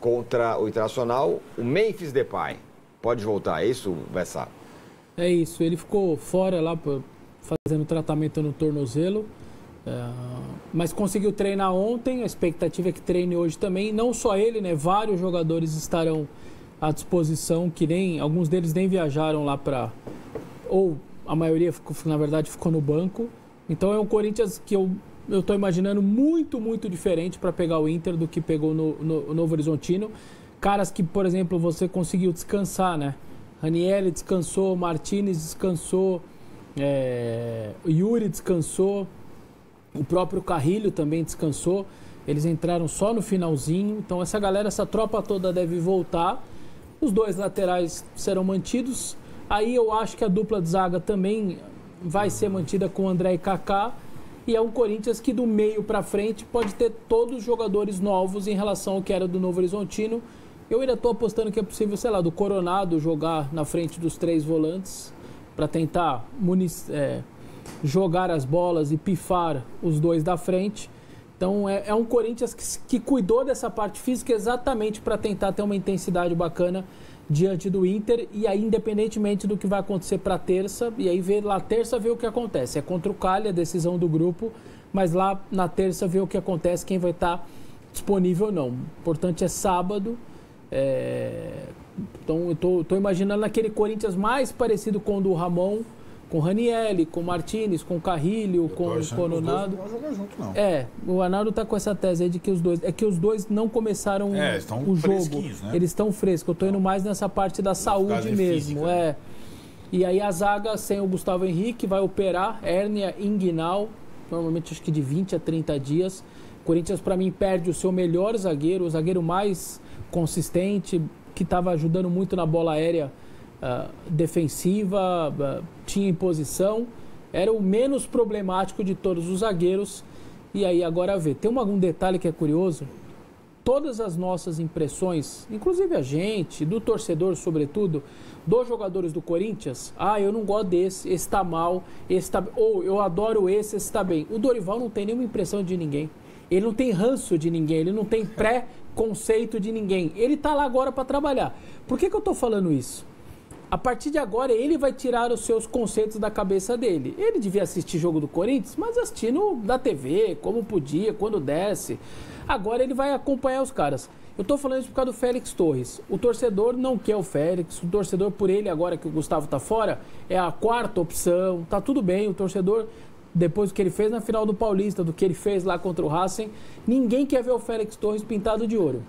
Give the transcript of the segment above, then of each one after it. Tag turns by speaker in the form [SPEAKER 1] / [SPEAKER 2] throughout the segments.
[SPEAKER 1] contra o Internacional, o Memphis Depay pode voltar, é isso, Vessa?
[SPEAKER 2] É isso, ele ficou fora lá fazendo tratamento no tornozelo, mas conseguiu treinar ontem, a expectativa é que treine hoje também. Não só ele, né? Vários jogadores estarão à disposição, que nem alguns deles nem viajaram lá ou a maioria, na verdade, ficou no banco. Então é um Corinthians que eu estou imaginando muito, muito diferente para pegar o Inter do que pegou no Novo Horizontino. Caras que, por exemplo, você conseguiu descansar, né? Ranieri descansou, Martinez descansou, Yuri descansou, o próprio Carrilho também descansou. Eles entraram só no finalzinho. Então essa tropa toda deve voltar. Os dois laterais serão mantidos. Aí eu acho que a dupla de zaga também vai ser mantida com André e Kaká. E é um Corinthians que do meio para frente pode ter todos os jogadores novos em relação ao que era do Novo Horizontino. Eu ainda estou apostando que é possível, sei lá, do Coronado jogar na frente dos 3 volantes para tentar jogar as bolas e pifar os 2 da frente. Então é um Corinthians que cuidou dessa parte física exatamente para tentar ter uma intensidade bacana diante do Inter. E aí, independentemente do que vai acontecer para terça, e aí terça ver o que acontece. É contra o Cali a decisão do grupo, mas lá na terça ver o que acontece, quem vai estar disponível ou não. O importante é sábado. Então eu tô imaginando aquele Corinthians mais parecido com o do Ramon, com o Ranieri, com o Martinez, com o Carrilho, com o Coronado.
[SPEAKER 3] Não vão jogar junto, não.
[SPEAKER 2] O Arnaldo tá com essa tese aí de que os dois não começaram o jogo. Né? Eles estão frescos. Eu tô indo mais nessa parte da saúde mesmo. Física, E aí a zaga sem o Gustavo Henrique vai operar hérnia inguinal, normalmente acho que de 20 a 30 dias. O Corinthians, para mim, perde o seu melhor zagueiro, o zagueiro mais consistente, que estava ajudando muito na bola aérea defensiva, tinha imposição, era o menos problemático de todos os zagueiros. E aí agora tem um detalhe que é curioso: todas as nossas impressões, inclusive a gente, do torcedor sobretudo, dos jogadores do Corinthians, eu não gosto desse, esse tá mal, ou eu adoro esse tá bem. O Dorival não tem nenhuma impressão de ninguém, ele não tem ranço de ninguém, ele não tem pré-conceito de ninguém, ele tá lá agora para trabalhar. Por que eu tô falando isso? A partir de agora, ele vai tirar os seus conceitos da cabeça dele. Ele devia assistir jogo do Corinthians, mas assistindo da TV, como podia, quando desce. Agora ele vai acompanhar os caras. Eu tô falando isso por causa do Félix Torres. O torcedor não quer o Félix, o torcedor por ele, agora que o Gustavo tá fora, é a 4ª opção. Tá tudo bem, o torcedor, depois do que ele fez na final do Paulista, do que ele fez lá contra o Racing, ninguém quer ver o Félix Torres pintado de ouro.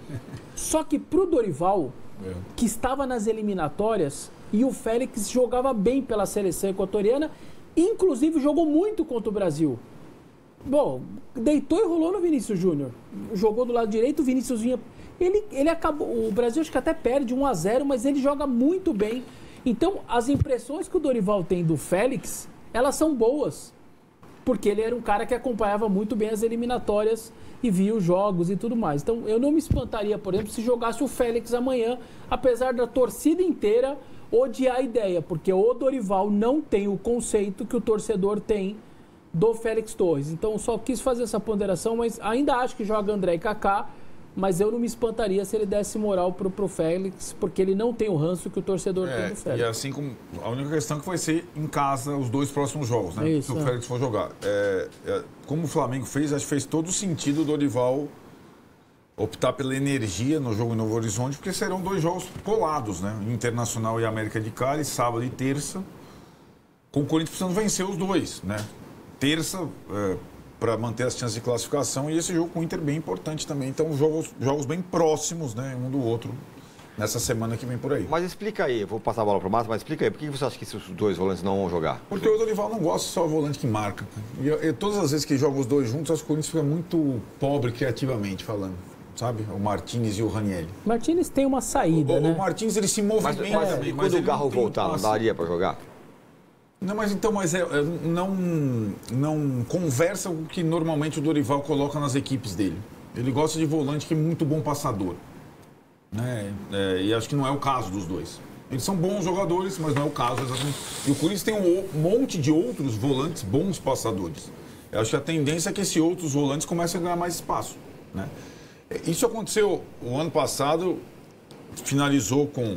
[SPEAKER 2] Só que pro Dorival, que estava nas eliminatórias, e o Félix jogava bem pela seleção equatoriana, inclusive jogou muito contra o Brasil. Bom, deitou e rolou no Vinícius Júnior. Jogou do lado direito, o Vinícius vinha... Ele acabou... O Brasil acho que até perde 1-0, mas ele joga muito bem. Então, as impressões que o Dorival tem do Félix, elas são boas. Porque ele era um cara que acompanhava muito bem as eliminatórias e via os jogos e tudo mais. Então, eu não me espantaria, por exemplo, se jogasse o Félix amanhã, apesar da torcida inteira odiar a ideia, porque o Dorival não tem o conceito que o torcedor tem do Félix Torres. Então, só quis fazer essa ponderação, mas ainda acho que joga André e Kaká, mas eu não me espantaria se ele desse moral pro Félix, porque ele não tem o ranço que o torcedor tem do Félix.
[SPEAKER 3] E assim como a única questão que vai ser em casa os 2 próximos jogos, né?
[SPEAKER 2] Isso,
[SPEAKER 3] se o Félix for jogar. Como o Flamengo fez, acho que fez todo sentido o Dorival optar pela energia no jogo em Novo Horizonte, porque serão 2 jogos colados, né? Internacional e América de Cali, sábado e terça, com o Corinthians precisando vencer os 2, né? Terça, para manter as chances de classificação, e esse jogo com o Inter bem importante também. Então, jogos bem próximos, né, um do outro, nessa semana que vem por aí.
[SPEAKER 1] Mas explica aí, eu vou passar a bola para o Márcio, mas explica aí, por que você acha que esses 2 volantes não vão jogar?
[SPEAKER 3] Porque o Dorival não gosta só do volante que marca. E todas as vezes que jogam os 2 juntos, acho que o Corinthians fica muito pobre criativamente falando. Sabe? O Martinez e o Ranieri.
[SPEAKER 2] O Martinez tem uma saída, né?
[SPEAKER 3] O Martinez, ele se movimenta.
[SPEAKER 1] Mas quando o Garro voltar, não daria para jogar?
[SPEAKER 3] Não, mas então, não conversa o que normalmente o Dorival coloca nas equipes dele. Ele gosta de volante que é muito bom passador. Né? E acho que não é o caso dos 2. Eles são bons jogadores, mas não é o caso exatamente. E o Corinthians tem um monte de outros volantes bons passadores. Eu acho que a tendência é que esses outros volantes comecem a ganhar mais espaço. Né? Isso aconteceu o ano passado, finalizou com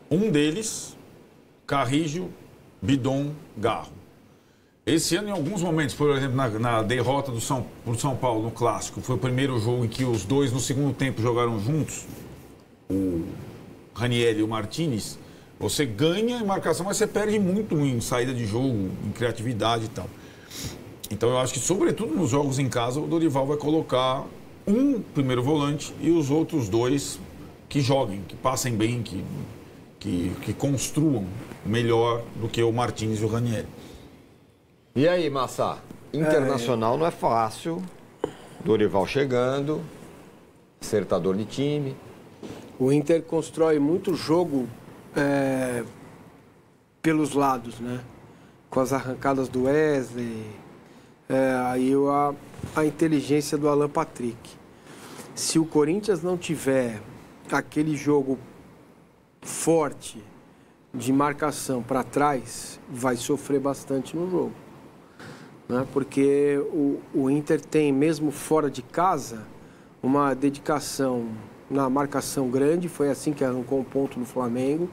[SPEAKER 3] um deles, Carrillo, Bidon, Garro. Esse ano, em alguns momentos, por exemplo, na derrota por São Paulo no Clássico, foi o primeiro jogo em que os dois, no segundo tempo, jogaram juntos, o Ranieri e o Martinez. Você ganha em marcação, mas você perde muito em saída de jogo, em criatividade e tal. Então, eu acho que, sobretudo nos jogos em casa, o Dorival vai colocar um primeiro volante e os outros dois que joguem, que passem bem, que construam melhor do que o Martinez e o Ranieri.
[SPEAKER 1] E aí, Massa? Internacional não é fácil. Dorival chegando, acertador de time.
[SPEAKER 4] O Inter constrói muito jogo pelos lados, né? Com as arrancadas do Wesley, aí a inteligência do Alan Patrick. Se o Corinthians não tiver aquele jogo forte de marcação para trás, vai sofrer bastante no jogo. Né? Porque o Inter tem, mesmo fora de casa, uma dedicação na marcação grande, foi assim que arrancou um ponto no Flamengo,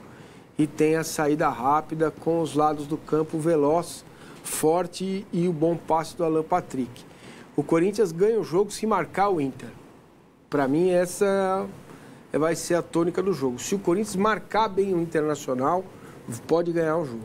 [SPEAKER 4] e tem a saída rápida com os lados do campo veloz, forte e o bom passe do Alan Patrick. O Corinthians ganha o jogo se marcar o Inter. Para mim, essa vai ser a tônica do jogo. Se o Corinthians marcar bem o Internacional, pode ganhar o jogo.